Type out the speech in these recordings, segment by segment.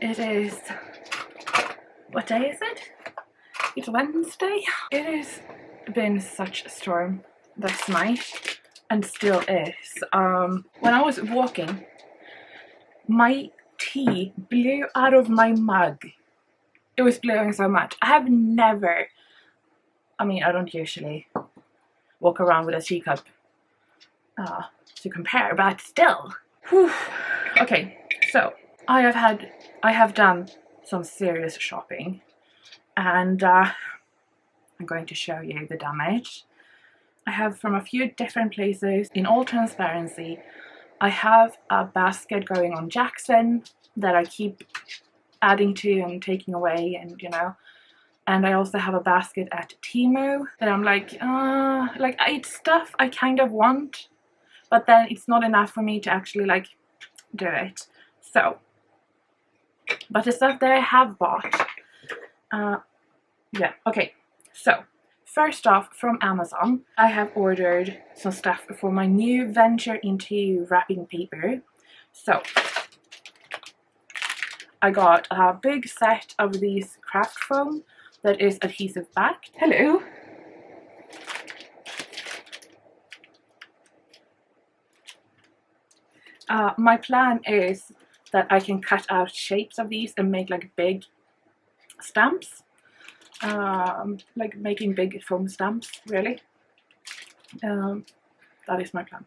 It is, what day is it? It's Wednesday. It has been such a storm this night and still is. When I was walking, my tea blew out of my mug. It was blowing so much. I have never, I mean, I don't usually walk around with a teacup to compare, but still. Whew. Okay, so I have done some serious shopping, and I'm going to show you the damage. I have from a few different places. In all transparency, I have a basket going on Jackson that I keep adding to and taking away, and you know, and I also have a basket at Temu that I'm like it's stuff I kind of want, but then it's not enough for me to actually like do it. So, but the stuff that I have bought, yeah, okay. So first off, from Amazon, I have ordered some stuff for my new venture into wrapping paper. So I got a big set of these craft foam that is adhesive backed. Hello. My plan is that I can cut out shapes of these and make like big stamps. Like making big foam stamps, really. That is my plan.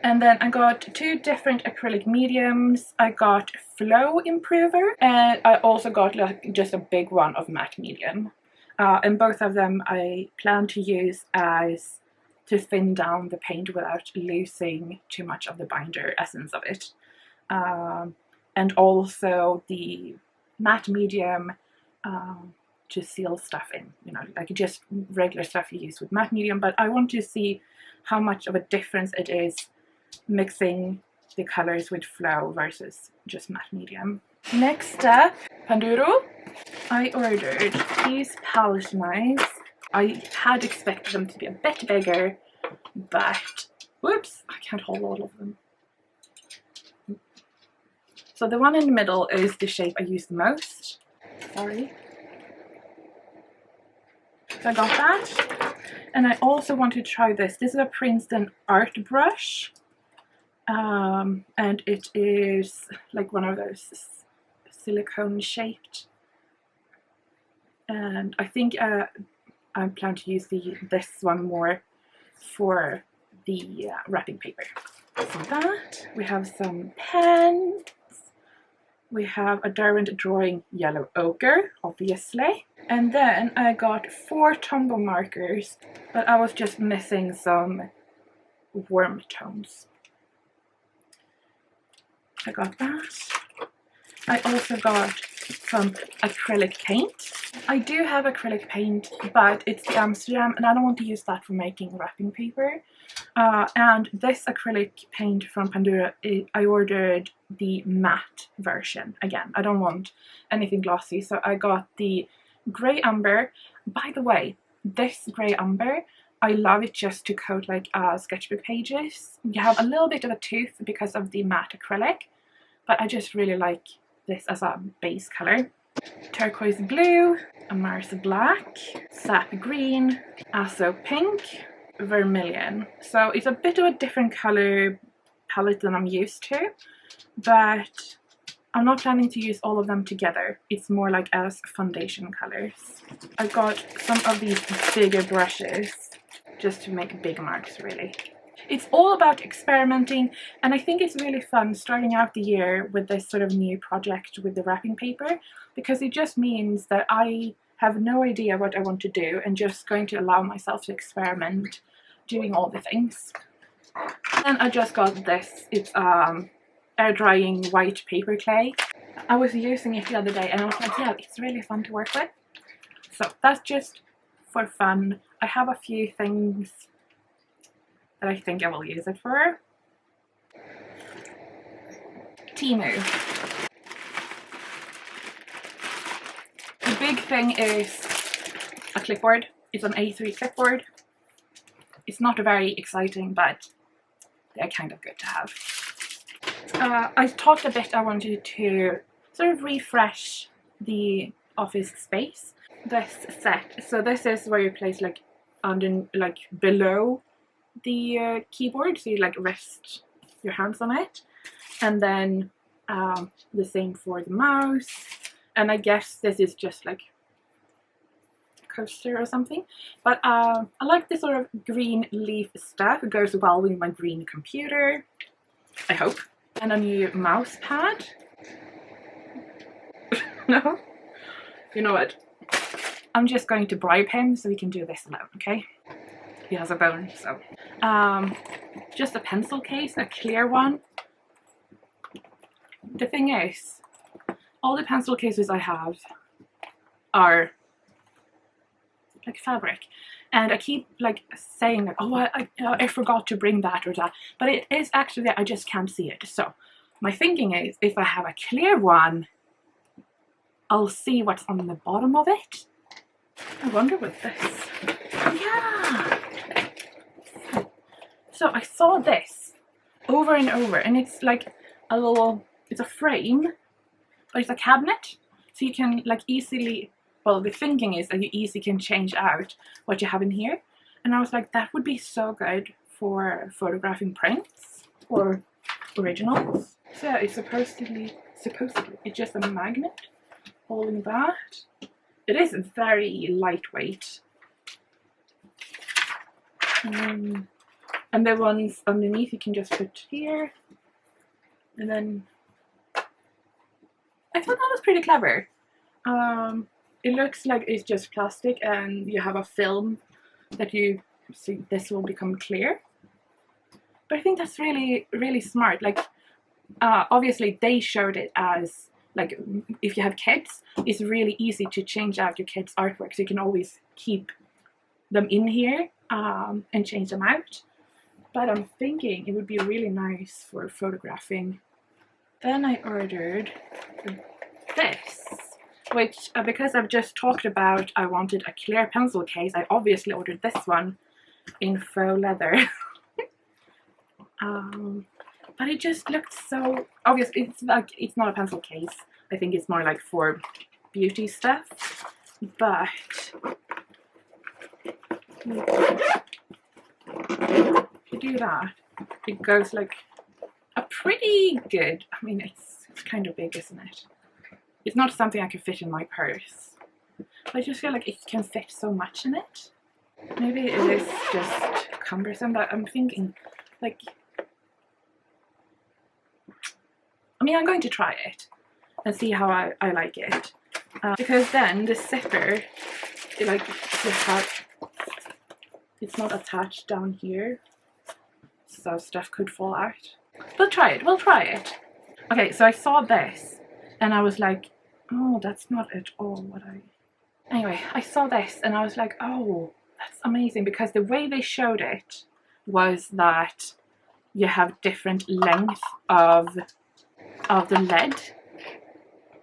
And then I got two different acrylic mediums. I got Flow Improver, and I also got like just a big one of matte medium. And both of them I plan to use as to thin down the paint without losing too much of the binder essence of it. And also the matte medium to seal stuff in, you know, like just regular stuff you use with matte medium, but I want to see how much of a difference it is mixing the colors with Flow versus just matte medium. Next up, Panduro. I ordered these palette knives. I had expected them to be a bit bigger, but whoops, I can't hold all of them. So the one in the middle is the shape I use the most. Sorry. So I got that, and I also want to try this. This is a Princeton art brush, and it is like one of those silicone shaped, and I think I plan to use this one more for the wrapping paper. So that, we have some pens. We have a Derwent Drawing Yellow Ochre, obviously. And then I got 4 Tombow markers, but I was just missing some warm tones. I got that. I also got some acrylic paint. I do have acrylic paint, but it's the Amsterdam, and I don't want to use that for making wrapping paper. And this acrylic paint from Panduro, I ordered the matte version. Again, I don't want anything glossy, so I got the grey umber. By the way, this grey umber, I love it just to coat like sketchbook pages. You have a little bit of a tooth because of the matte acrylic, but I just really like this as a base color. Turquoise blue, a Mars black, sap green, Azo pink, vermilion. So it's a bit of a different color palette than I'm used to, but I'm not planning to use all of them together. It's more like as foundation colors. I got some of these bigger brushes just to make big marks, really. It's all about experimenting, and I think it's really fun starting out the year with this sort of new project with the wrapping paper, because it just means that I have no idea what I want to do and just going to allow myself to experiment doing all the things. And I just got this. It's air drying white paper clay. I was using it the other day and I was like, yeah, it's really fun to work with. So that's just for fun. I have a few things that I think I will use it for. Temu. The big thing is a clipboard. It's an A3 clipboard. It's not very exciting, but they're kind of good to have. I talked a bit, I wanted to sort of refresh the office space. This set, so this is where you place like under, like below the keyboard, so you like rest your hands on it, and then the same for the mouse. And I guess this is just like a coaster or something, but I like this sort of green leaf stuff. It goes well with my green computer, I hope. And a new mouse pad. No? You know what? I'm just going to bribe him so we can do this alone, okay? He has a bone, so. Just a pencil case, a clear one. The thing is, all the pencil cases I have are like fabric. And I keep like saying like, oh, I forgot to bring that or that. But it is actually that I just can't see it. So my thinking is, if I have a clear one, I'll see what's on the bottom of it. I wonder what this. Yeah. So I saw this over and over, and it's like a little, it's a frame, but it's a cabinet. So you can like easily, well, the thinking is that you easily can change out what you have in here. And I was like, that would be so good for photographing prints or originals. So it's supposedly, it's just a magnet holding that. It is very lightweight. And the ones underneath you can just put here. And then I thought that was pretty clever. It looks like it's just plastic and you have a film that you see, this will become clear. But I think that's really, really smart. Like, obviously they showed it as, like, if you have kids, it's really easy to change out your kids' artwork. So you can always keep them in here and change them out. But I'm thinking it would be really nice for photographing. Then I ordered this, which, because I've just talked about I wanted a clear pencil case, I obviously ordered this one in faux leather. But it just looked so obvious. It's like, it's not a pencil case. I think it's more like for beauty stuff. But if you do that, it goes like a pretty good, I mean, it's kind of big, isn't it? It's not something I could fit in my purse. But I just feel like it can fit so much in it. Maybe it is just cumbersome, but I'm thinking, like, I mean, I'm going to try it and see how I like it. Because then the zipper, it, like, it's not attached down here, so stuff could fall out. We'll try it, we'll try it. Okay, so I saw this and I was like, oh, that's not at all what I... Anyway, I saw this and I was like, oh, that's amazing, because the way they showed it was that you have different length of the lead.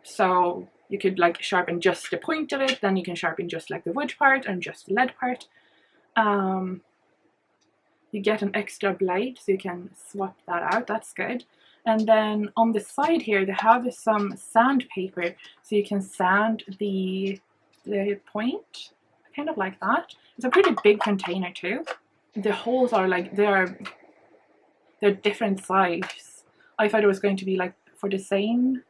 So you could like sharpen just the point of it, then you can sharpen just like the wood part and just the lead part. You get an extra blade, so you can swap that out, that's good. And then on the side here they have some sandpaper, so you can sand the point, kind of like that. It's a pretty big container too. The holes are like, they're different size. I thought it was going to be like for the same.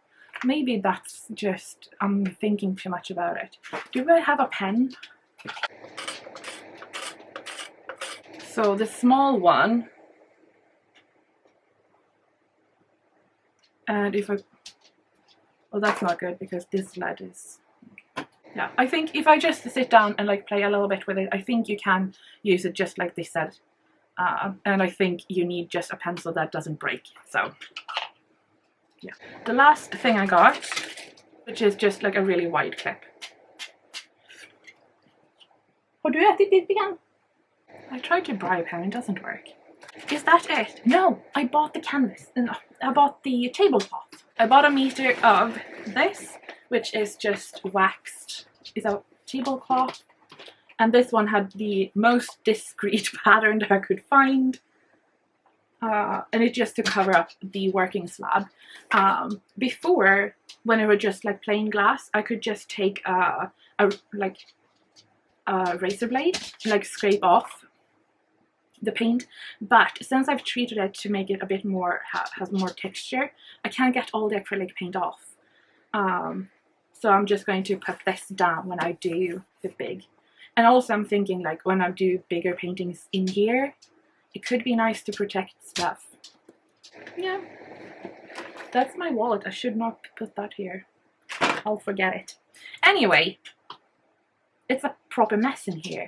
Maybe that's just, I'm thinking too much about it. Do I have a pen? So the small one, and if I, well, that's not good because this lead is, yeah, I think if I just sit down and like play a little bit with it, I think you can use it just like they said. And I think you need just a pencil that doesn't break, so yeah. The last thing I got, which is just like a really wide clip. Har du ätit ditt igen? I tried to bribe him, it doesn't work. Is that it? No, I bought the canvas. No, I bought the tablecloth. I bought a meter of this, which is just waxed. It's a tablecloth. And this one had the most discreet pattern that I could find. and it's just to cover up the working slab. Before, when it was just like plain glass, I could just take a razor blade and like scrape off the paint, but since I've treated it to make it a bit more, has more texture, I can't get all the acrylic paint off. So I'm just going to put this down when I do the big. And also I'm thinking, like, when I do bigger paintings in here, it could be nice to protect stuff. Yeah, that's my wallet. I should not put that here. I'll forget it. Anyway, it's a proper mess in here.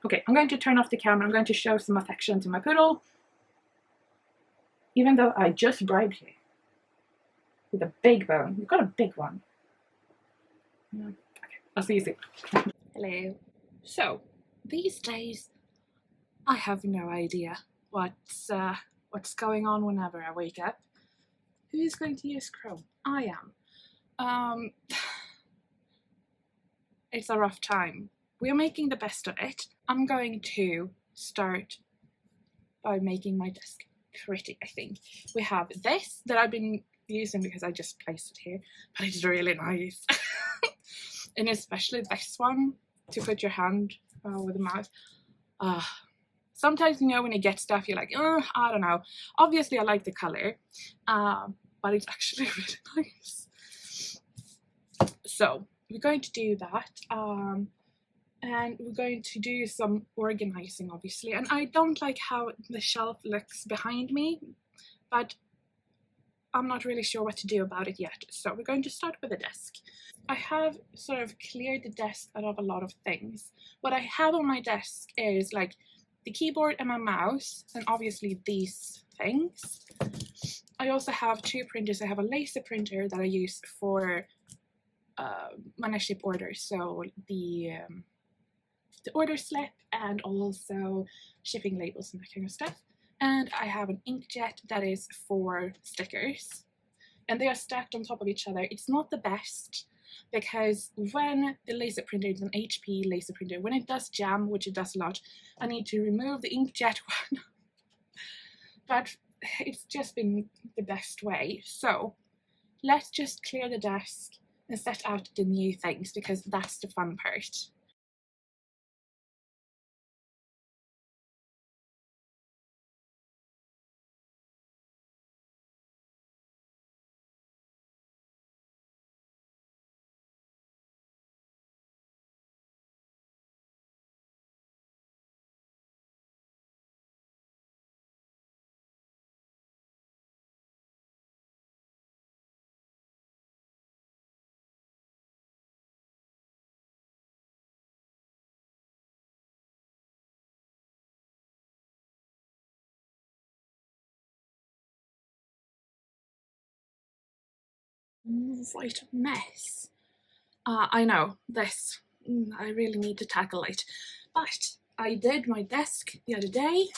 Okay, I'm going to turn off the camera. I'm going to show some affection to my poodle. Even though I just bribed you with a big bone. You've got a big one. Yeah. Okay, I'll see you soon. Hello. So, these days, I have no idea what's going on whenever I wake up. Who's going to use Chrome? I am. It's a rough time. We're making the best of it. I'm going to start by making my desk pretty, I think. We have this that I've been using because I just placed it here, but it's really nice. And especially this one to put your hand with the mouse. Sometimes, you know, when you get stuff, you're like, I don't know. Obviously, I like the color, but it's actually really nice. So we're going to do that. And we're going to do some organizing, obviously. And I don't like how the shelf looks behind me, but I'm not really sure what to do about it yet. So we're going to start with the desk. I have sort of cleared the desk out of a lot of things. What I have on my desk is like the keyboard and my mouse, and obviously these things. I also have two printers. I have a laser printer that I use for when I ship orders. So the order slip and also shipping labels and that kind of stuff. And I have an inkjet that is for stickers, and they are stacked on top of each other. It's not the best because when the laser printer is an HP laser printer, when it does jam, which it does a lot, I need to remove the inkjet one. But it's just been the best way. So let's just clear the desk and set out the new things because that's the fun part. Right mess. I know, this, I really need to tackle it. But I did my desk the other day.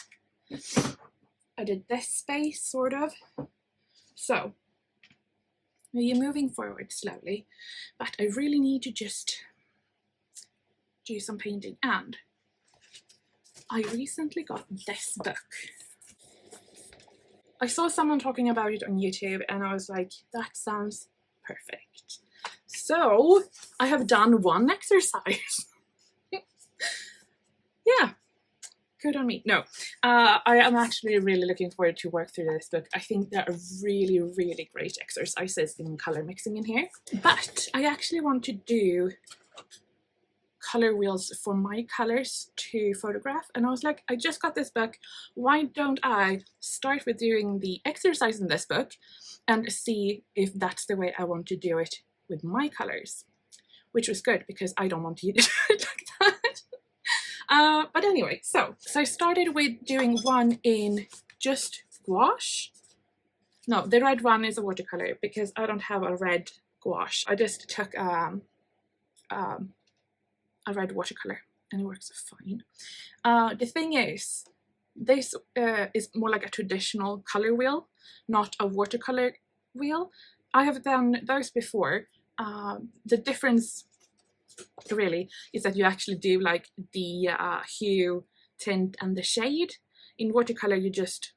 I did this space, sort of. So, now you're moving forward slowly, but I really need to just do some painting. And I recently got this book. I saw someone talking about it on YouTube and I was like, that sounds perfect. So I have done one exercise. Yeah, good on me. No, I am actually really looking forward to work through this book. I think there are really, really great exercises in color mixing in here. But I actually want to do color wheels for my colors to photograph, and I was like, I just got this book, why don't I start with doing the exercise in this book and see if that's the way I want to do it with my colors, which was good because I don't want to do it like that. But anyway, so I started with doing one in just gouache. No, the red one is a watercolor because I don't have a red gouache. I just took a red watercolor and it works fine. The thing is, this is more like a traditional color wheel, not a watercolor wheel. I have done those before. The difference really is that you actually do like the hue tint and the shade. In watercolor you just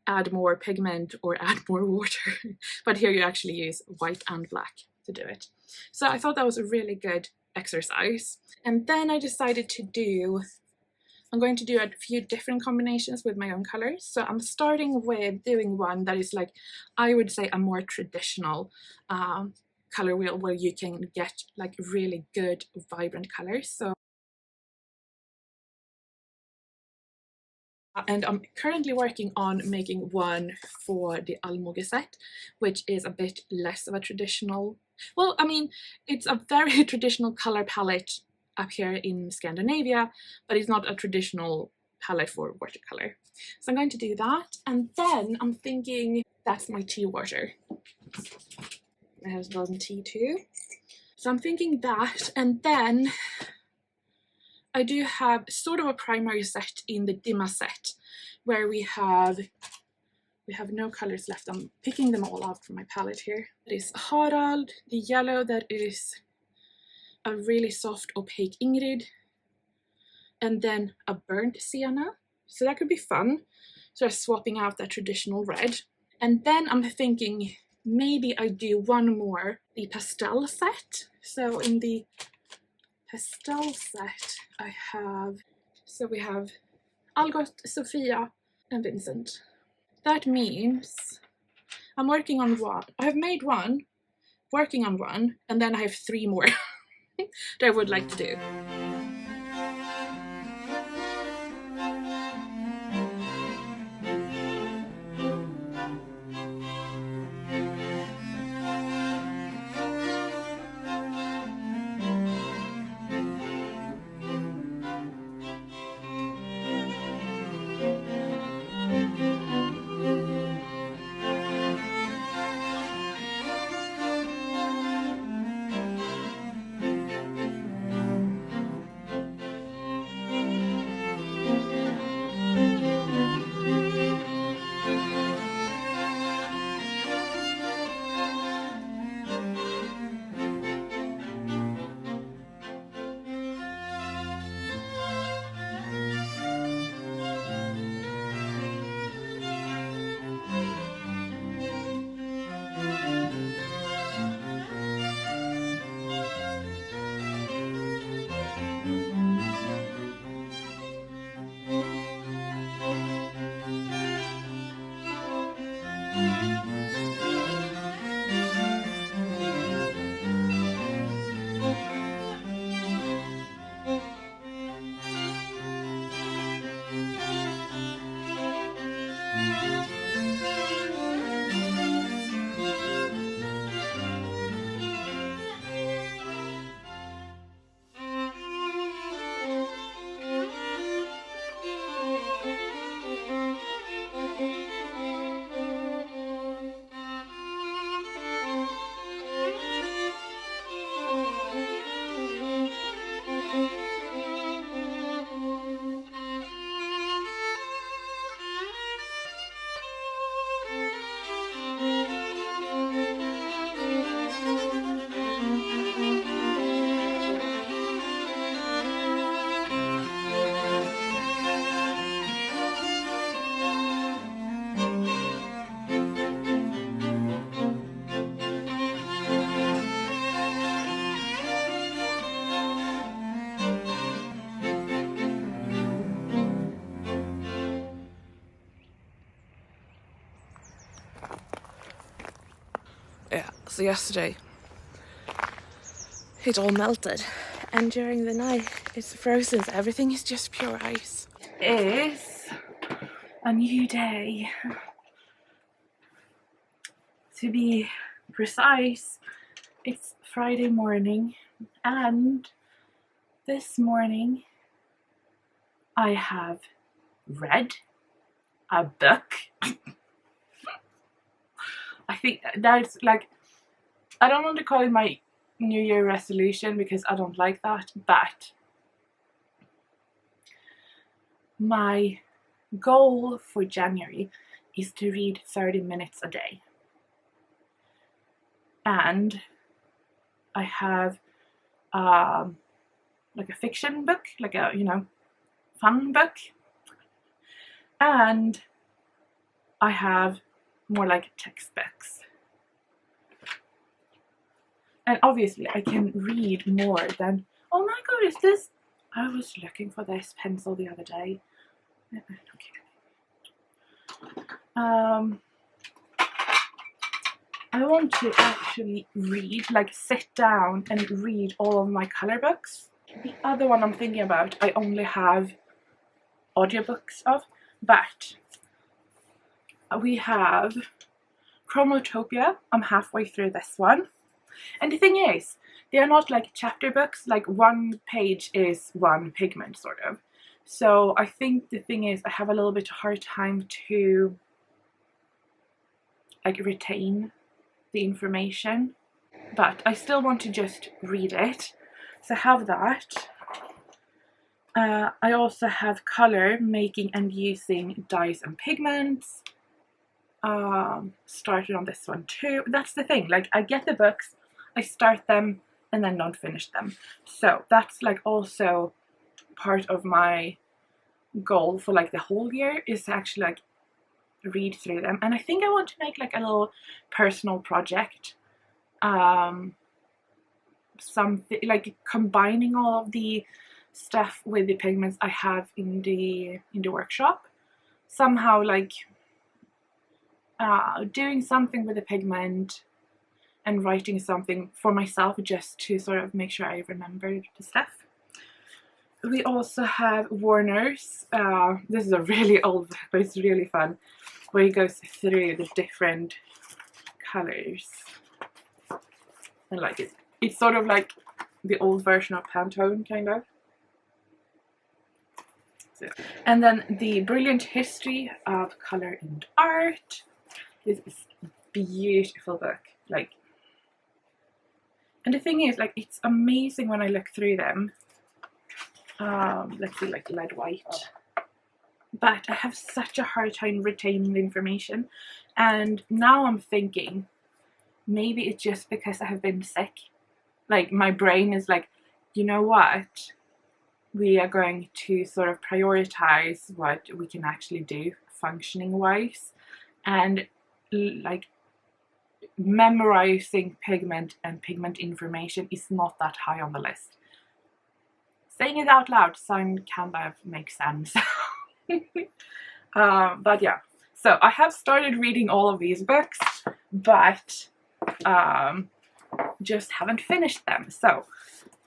add more pigment or add more water, but here you actually use white and black to do it. So I thought that was a really good exercise. And then I decided I'm going to do a few different combinations with my own colors. So I'm starting with doing one that is like, I would say, a more traditional color wheel where you can get like really good vibrant colors. So and I'm currently working on making one for the Almoge set, which is a bit less of a traditional, well, I mean, it's a very traditional color palette up here in Scandinavia, but it's not a traditional palette for watercolor. So I'm going to do that, and then I'm thinking, that's my tea water. It has done tea too. So I'm thinking that, and then I do have sort of a primary set in the Dimma set, where we have no colors left. I'm picking them all out from my palette here. It is Harald, the yellow that is a really soft opaque Ingrid, and then a burnt sienna. So that could be fun. So I'm swapping out that traditional red. And then I'm thinking maybe I do one more, the pastel set. So in the pastel set we have Algot, Sophia and Vincent. That means I'm working on one. I have made one, working on one, and then I have 3 more that I would like to do. Yeah, so yesterday it all melted, and during the night it's frozen, so everything is just pure ice. It is a new day. To be precise, it's Friday morning, and this morning I have read a book. I think that's like, I don't want to call it my New Year resolution because I don't like that, but my goal for January is to read 30 minutes a day. And I have like a fiction book, like a, fun book, and I have more like textbooks. And obviously I can read more than, oh my god, is this, I was looking for this pencil the other day. Okay. I want to actually read, like sit down and read all of my colour books. The other one I'm thinking about, I only have audiobooks of, but we have Chromotopia. I'm halfway through this one. And the thing is, they are not like chapter books, like one page is one pigment sort of. So I think the thing is I have a little bit hard time to like retain the information, but I still want to just read it. So I have that. I also have colour, making and using dyes and pigments. Started on this one too. That's the thing, like I get the books, I start them and then don't finish them. So that's like also part of my goal for like the whole year, is to actually like read through them. And I think I want to make like a little personal project, something like combining all of the stuff with the pigments I have in the workshop, somehow like doing something with the pigment and writing something for myself just to sort of make sure I remember the stuff. We also have Warner's, this is a really old book but it's really fun, where he goes through the different colours, and like it's sort of like the old version of Pantone kind of. So, and then the Brilliant History of Colour and Art. This is a beautiful book, like, and the thing is, like, it's amazing when I look through them. Let's see, like lead white. But I have such a hard time retaining the information, and now I'm thinking maybe it's just because I have been sick. Like my brain is like, you know what? We are going to sort of prioritize what we can actually do functioning wise, and like memorizing pigment and pigment information is not that high on the list. Saying it out loud kind of makes sense. But yeah, so I have started reading all of these books, but just haven't finished them. So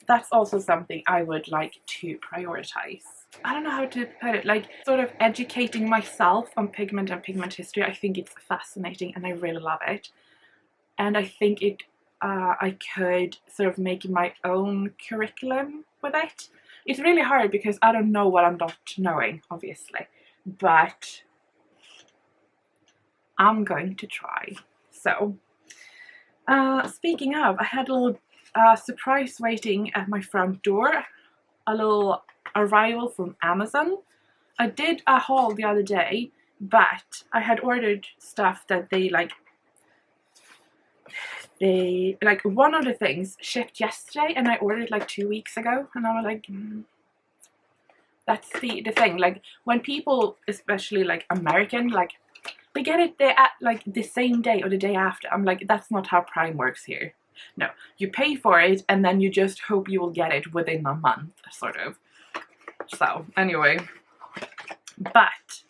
that's also something I would like to prioritize. I don't know how to put it, like sort of educating myself on pigment and pigment history. I think it's fascinating and I really love it. And I think it, I could sort of make my own curriculum with it. It's really hard because I don't know what I'm not knowing, obviously, but I'm going to try. So, speaking of, I had a little surprise waiting at my front door, a little arrival from Amazon. I did a haul the other day, but I had ordered stuff that they like one of the things shipped yesterday and I ordered like 2 weeks ago, and I was like, that's the thing, like when people, especially like American, like they get it there at like the same day or the day after. I'm like, that's not how Prime works here. No, you pay for it and then you just hope you will get it within a month, sort of. So anyway, but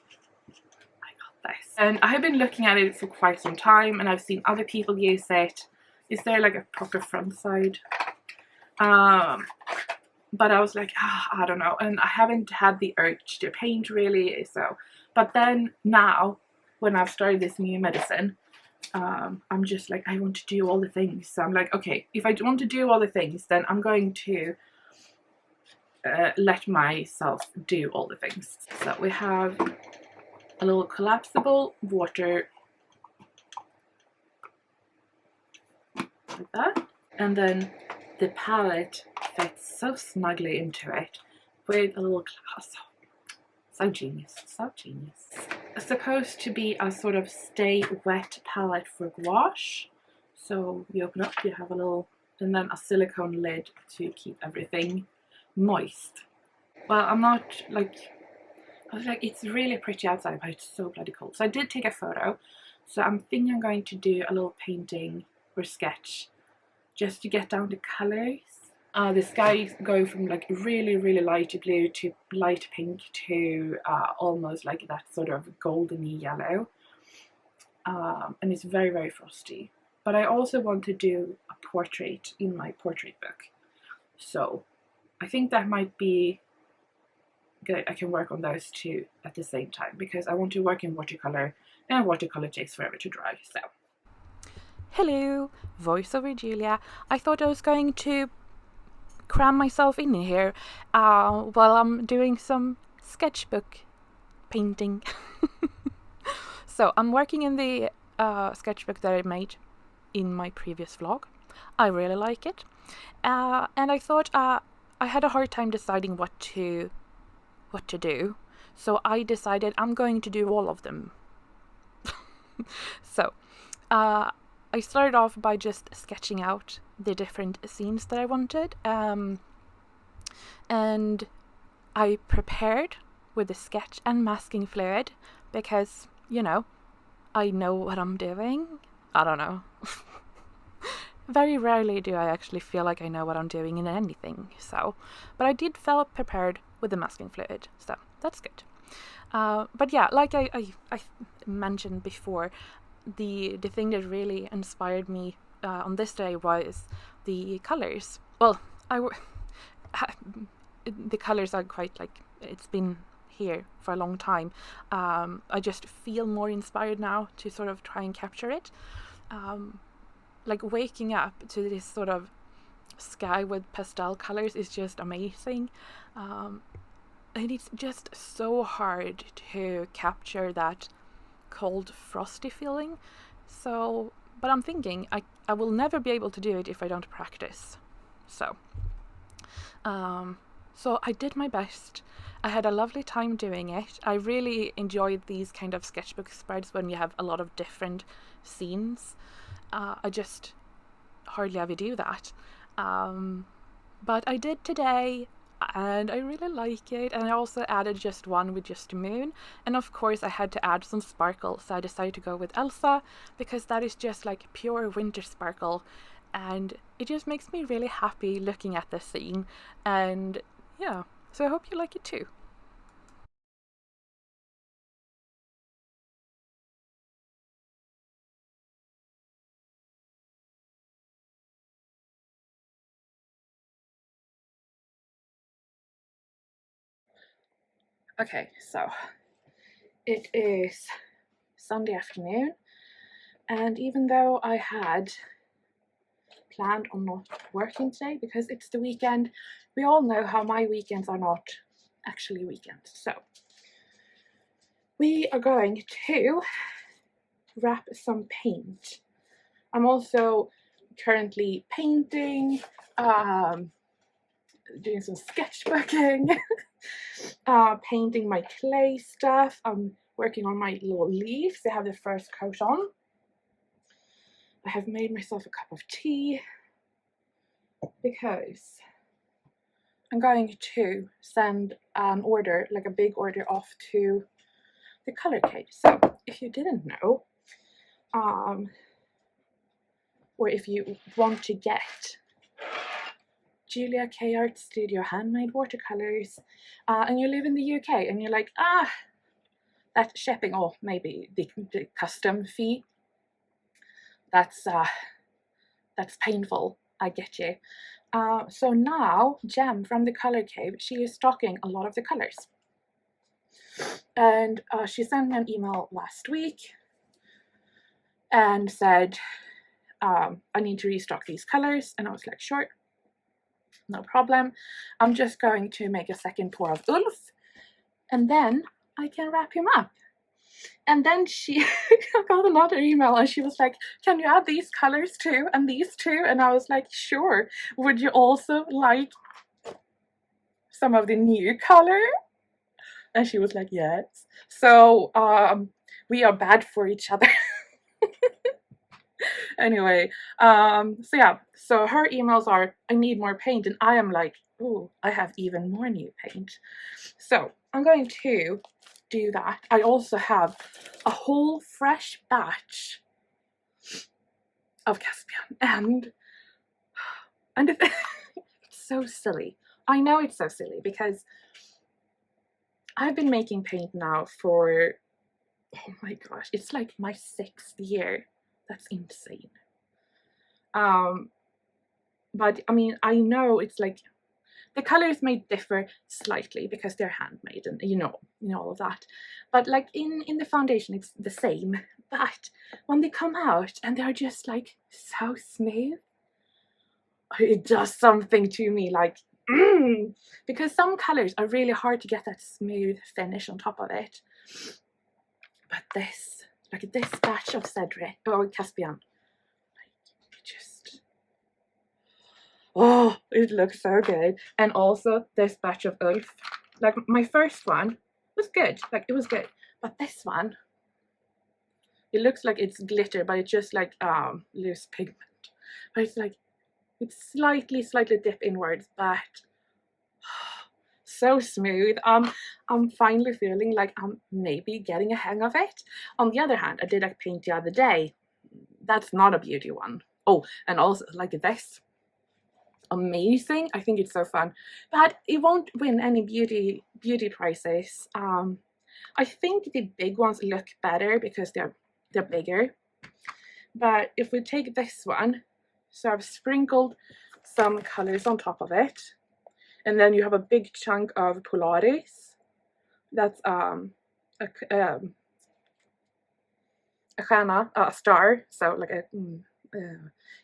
I got this and I have been looking at it for quite some time and I've seen other people use it. Is there like a proper front side? But I was like, I don't know, and I haven't had the urge to paint really, so. But then now, when I've started this new medicine, I'm just like, I want to do all the things. So I'm like, okay, if I want to do all the things, then I'm going to let myself do all the things. So we have a little collapsible water, like that, and then the palette fits so snugly into it with a little glass. So genius, so genius. It's supposed to be a sort of stay wet palette for gouache. So you open up, you have a little, and then a silicone lid to keep everything moist. Well, I'm not like, I was like, it's really pretty outside, but it's so bloody cold. So I did take a photo. So I'm thinking I'm going to do a little painting or sketch just to get down the colors. The sky going from like really, really light blue to light pink to almost like that sort of goldeny yellow. And it's very, very frosty. But I also want to do a portrait in my portrait book. So I think that might be good. I can work on those two at the same time because I want to work in watercolor, and watercolor takes forever to dry. So Hello, voiceover Julia. I thought I was going to cram myself in here while I'm doing some sketchbook painting. So I'm working in the sketchbook that I made in my previous vlog. I really like it, and I thought I had a hard time deciding what to do, so I decided I'm going to do all of them. So I started off by just sketching out the different scenes that I wanted, and I prepared with the sketch and masking fluid because, you know, I know what I'm doing. I don't know. Very rarely do I actually feel like I know what I'm doing in anything, so, but I did feel prepared with the masking fluid, so that's good. But yeah, like I mentioned before, the thing that really inspired me on this day was the colors. Well, the colors are quite like, it's been here for a long time. I just feel more inspired now to sort of try and capture it. Like waking up to this sort of sky with pastel colors is just amazing. And it's just so hard to capture that cold, frosty feeling. So, but I'm thinking I will never be able to do it if I don't practice. So I did my best. I had a lovely time doing it. I really enjoyed these kind of sketchbook spreads when you have a lot of different scenes. I just hardly ever do that. But I did today, and I really like it. And I also added just one with just a moon. And of course I had to add some sparkle, so I decided to go with Elsa because that is just like pure winter sparkle. And it just makes me really happy looking at this scene. And yeah, so I hope you like it too. okay, so it is Sunday afternoon, and even though I had planned on not working today because it's the weekend, we all know how my weekends are not actually weekends. So we are going to wrap some paint. I'm also currently painting, doing some sketchbooking, painting my clay stuff. I'm working on my little leaves. They have the first coat on. I have made myself a cup of tea because I'm going to send an order, like a big order, off to the color cage. So if you didn't know, or if you want to get Julia K Art Studio handmade watercolors, and you live in the UK and you're like, that's shipping, or maybe the custom fee, that's painful. I get you. So now Jem from the Color Cave, she is stocking a lot of the colors, and she sent me an email last week and said, I need to restock these colors, and I was like, sure, no problem. I'm just going to make a second pour of Ulf, and then I can wrap him up. And then she got another email and she was like, can you add these colors too, and these too? And I was like, sure. Would you also like some of the new color? And she was like, yes. So we are bad for each other. Anyway, so yeah, so her emails are, I need more paint, and I am like, oh, I have even more new paint. So I'm going to do that. I also have a whole fresh batch of Caspian, and it's so silly. I know it's so silly because I've been making paint now for, oh my gosh, it's like my 6th year. That's insane. But I mean, I know it's like the colors may differ slightly because they're handmade, and you know all of that. But like in the foundation, it's the same. But when they come out and they're just like so smooth, it does something to me, like because some colors are really hard to get that smooth finish on top of it. But this, like this batch of Cedric or Caspian, like it just, oh, it looks so good. And also this batch of Ulf, like my first one was good, like it was good, but this one, it looks like it's glitter, but it's just like loose pigment. But it's like, it's slightly dip inwards, but so smooth. I'm finally feeling like I'm maybe getting a hang of it. On the other hand, I did a paint the other day. That's not a beauty one. Oh, and also like this, amazing. I think it's so fun, but it won't win any beauty prizes. I think the big ones look better because they're bigger. But if we take this one, so I've sprinkled some colors on top of it, and then you have a big chunk of Polaris. That's a star, so like a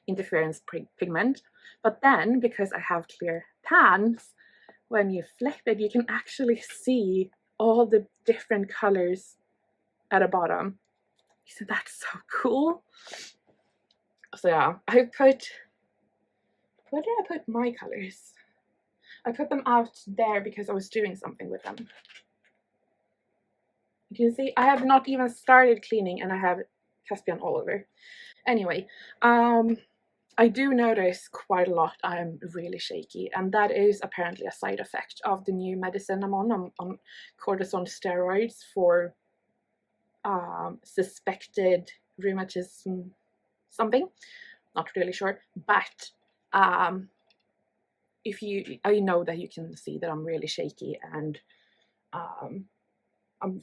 interference pigment. But then, because I have clear pans, when you flip it, you can actually see all the different colors at the bottom. So that's so cool. So yeah, I put, where did I put my colors? I put them out there because I was doing something with them. You can see I have not even started cleaning and I have Caspian all over. Anyway, I do notice quite a lot I'm really shaky, and that is apparently a side effect of the new medicine I'm on cortisone steroids for suspected rheumatism something, not really sure. But if you, I know that you can see that I'm really shaky, and I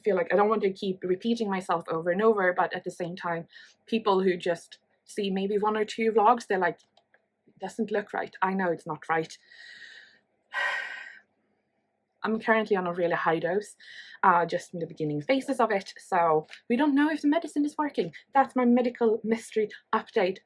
feel like I don't want to keep repeating myself over and over, but at the same time, people who just see maybe 1 or 2 vlogs, they're like, it doesn't look right. I know it's not right. I'm currently on a really high dose, just in the beginning phases of it, so we don't know if the medicine is working. That's my medical mystery update.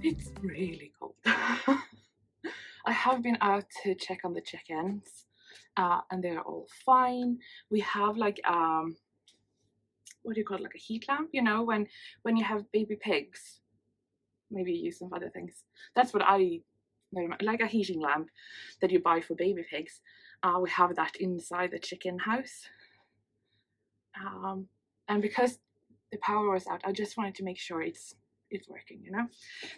It's really cold. I have been out to check on the chickens, and they're all fine. We have like what do you call it, like a heat lamp, you know, when you have baby pigs, maybe you use them for other things. That's what I like a heating lamp that you buy for baby pigs. We have that inside the chicken house. And because the power was out, I just wanted to make sure it's working, you know.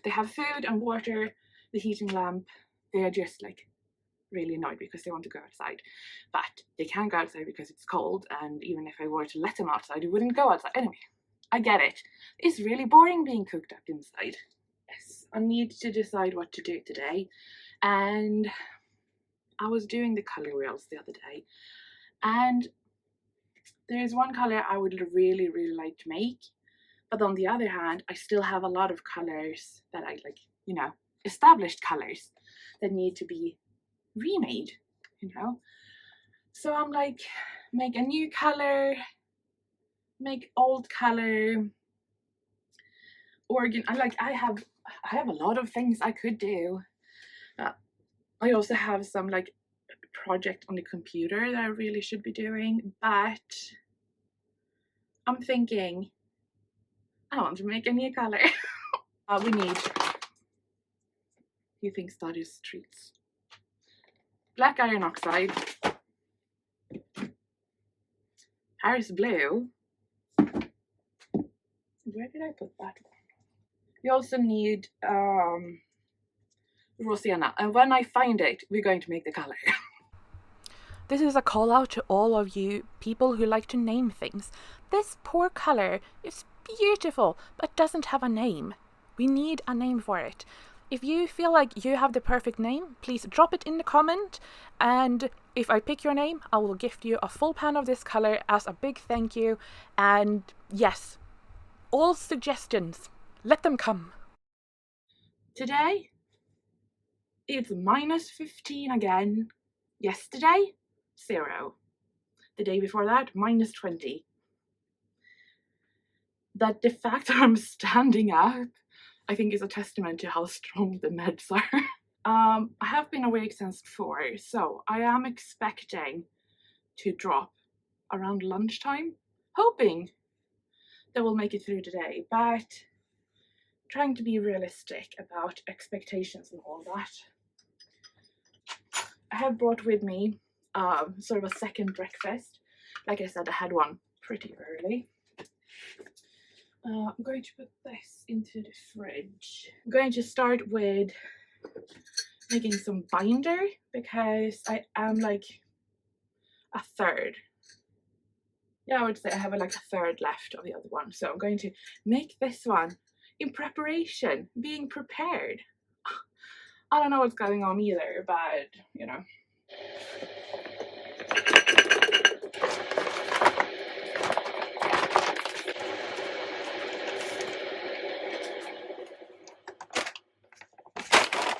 They have food and water, the heating lamp. They are just like really annoyed because they want to go outside, but they can't go outside because it's cold, and even if I were to let them outside, they wouldn't go outside. Anyway, I get it. It's really boring being cooked up inside. Yes, I need to decide what to do today, and I was doing the color wheels the other day, and there's one color I would really like to make, but on the other hand, I still have a lot of colors that I like, you know, established colors that need to be remade, you know. So I'm like, make a new color, make old color, I have a lot of things I could do. I also have some like project on the computer that I really should be doing, but I'm thinking I want to make a new color. We need, he thinks that is treats. Black iron oxide, Paris blue. Where did I put that one? We also need Rosanna, and when I find it, we're going to make the color. This is a call out to all of you people who like to name things. This poor colour is beautiful, but doesn't have a name. We need a name for it. If you feel like you have the perfect name, please drop it in the comment, and if I pick your name, I will gift you a full pan of this colour as a big thank you. And yes, all suggestions, let them come. Today, it's -15 again. Yesterday, 0. The day before that, -20. That the fact that I'm standing up, I think, is a testament to how strong the meds are. I have been awake since 4, so I am expecting to drop around lunchtime, hoping that we'll make it through today, but trying to be realistic about expectations and all that. I have brought with me sort of a second breakfast. Like I said, I had one pretty early. I'm going to put this into the fridge. I'm going to start with making some binder because I am like a third. Yeah, I would say I have like a third left of the other one. So I'm going to make this one in preparation, being prepared. I don't know what's going on either, but you know.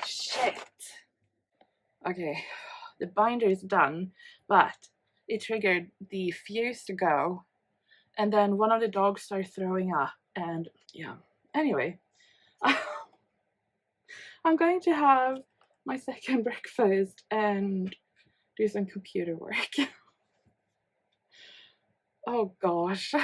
Shit. Okay, the binder is done, but it triggered the fuse to go, and then one of the dogs started throwing up, and yeah. Anyway, I'm going to have my second breakfast and do some computer work. Oh gosh.